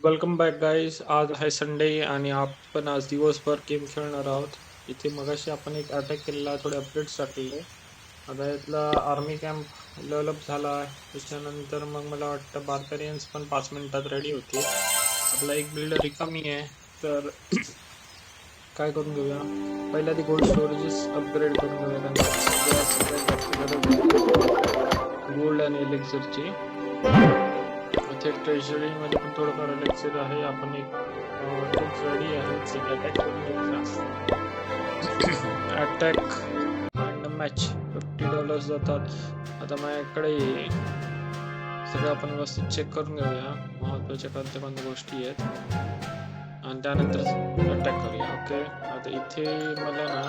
Welcome back guys. आज आहे Sunday आणि आपण आज दिवसभर गेम खेळणार आहोत. इथे मगाशी आपण एक अटॅक केलेला, थोडे अपडेट्स टाकलेले. आता यातला आर्मी कॅम्प डेव्हलप झाला. त्याच्यानंतर मग मला वाटतं बार्बेरियन्स पण 5 मिनिटात रेडी होते. आपला एक बिल्डर रिकामी आहे, तर काय करून घेऊया. पहिल्या ती गोल्ड स्टोरेजेस अपग्रेड करून घेऊया, कारण सगळ्यात जास्त गरज आहे गोल्ड आणि एलेक्झरची. इथे ट्रेजरी मध्ये पण थोडंफार एलेक्झर आहे. आपण एक ट्रिक्स रेडी आहे, अटॅक करून घेऊया. अटॅक अँड मॅच $50 जातात. आता माझ्याकडे सगळं आपण व्यवस्थित चेक करून घेऊया. महत्वाच्या कोणत्या गोष्टी आहेत आणि त्यानंतर अटॅक करूया. ओके, आता इथे मला ना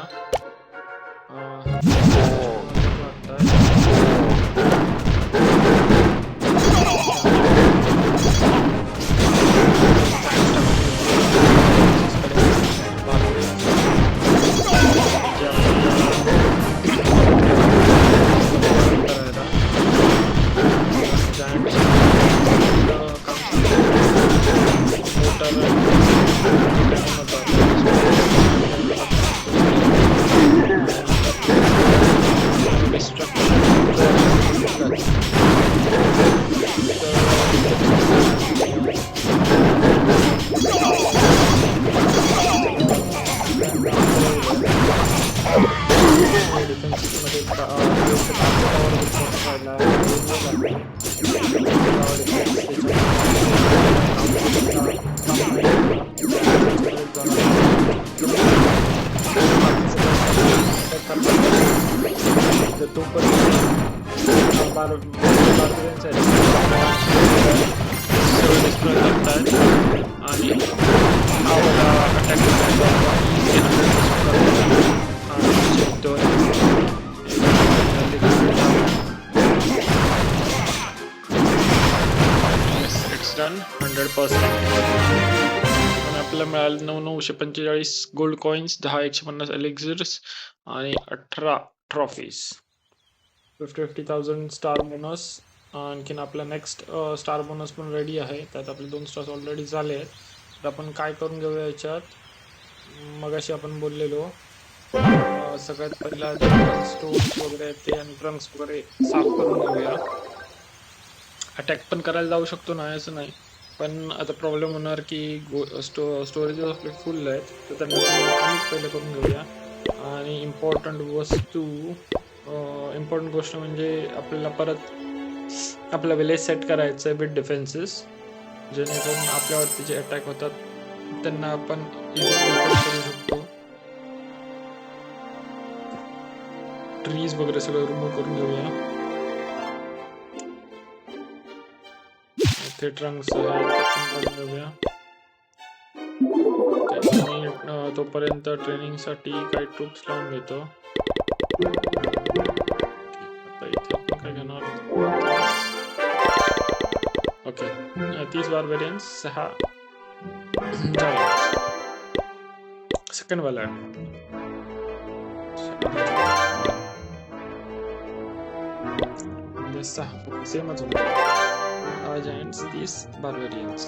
डन 100%. आणि आपल्याला मिळाले 9,945 गोल्ड कॉइन्स, 10,150 एलिक्झर्स आणि 18 ट्रॉफीज. 50,000 star bonus. आणखीन आपला नेक्स्ट स्टार बोनस पण रेडी आहे. त्यात आपले 2 स्टार्स ऑलरेडी झाले आहेत. तर आपण काय करून घेऊया याच्यात, मगाशी आपण बोललेलो सगळ्यात पहिला स्टोन्स वगैरे ते आणि ट्रंक्स वगैरे साफ करून घेऊया. अटॅक पण करायला जाऊ शकतो, नाही असं नाही, पण आता प्रॉब्लेम होणार की स्टोरेज आपले फुल आहेत, तर त्यांना कमीच पहिले करून घेऊया. आणि इम्पॉर्टंट गोष्ट म्हणजे आपल्याला परत आपला विलेज सेट करायचं आहे विथ डिफेन्सेस, जेणेकरून आपल्यावरती जे अटॅक होतात त्यांना आपण करू शकतो. ट्रीज वगैरे सगळं रिमूव्ह करून घेऊया. इथे ट्रंक्स आहेत, घेऊया. तोपर्यंत ट्रेनिंग साठी काही ट्रूप्स लावून घेतो. आता इथे आपण काय घेणार, ओके 30 बार्बेरियन्स, 6 सेकंड वाला सेमच होतं. जायंट्स 30 बार्बेरियन्स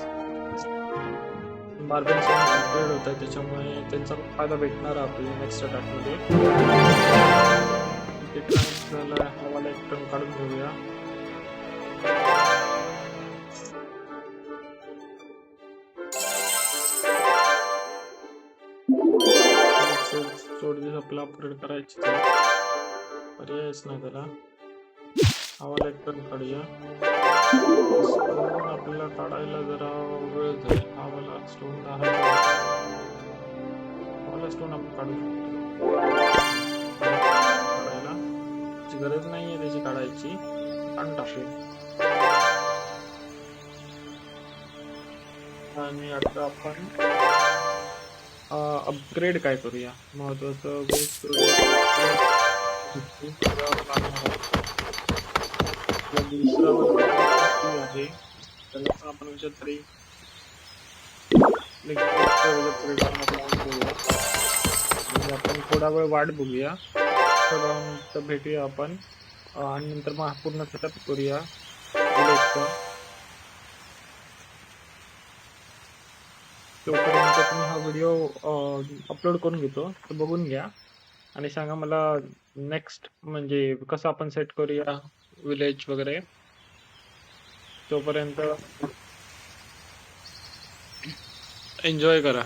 अपग्रेड होत आहे, त्याच्यामुळे त्यांचा फायदा भेटणार आपल्याला नेक्स्ट अटॅकमध्ये. झाला, हवाला एक टर्न काढून घेऊया. आपला अपग्रेड करायची पर्यायच नाही त्याला. हवाला एक टर्न काढूया. स्टोन आपल्याला काढायला जरा वेळ जाईल. हवाला स्टोन स्टोन आपण काढू शकतो. काढायला त्याची गरज नाही आहे त्याची काढायची, काढून टाकू. आणि आता आपण अपग्रेड काय करूया, महत्वाचं गोष्ट आहे, त्याला पण आपण विचार तरी आपण थोडा वेळ वाट बघूया, थोडा भेटूया आपण आणि नंतर मग पूर्ण सेटअप करूया विलेजचा. तोपर्यंत तुम्ही हा व्हिडिओ अपलोड करून घेतो, तो बघून घ्या आणि सांगा मला नेक्स्ट म्हणजे कसं आपण सेट करूया विलेज वगैरे. तोपर्यंत एन्जॉय करा.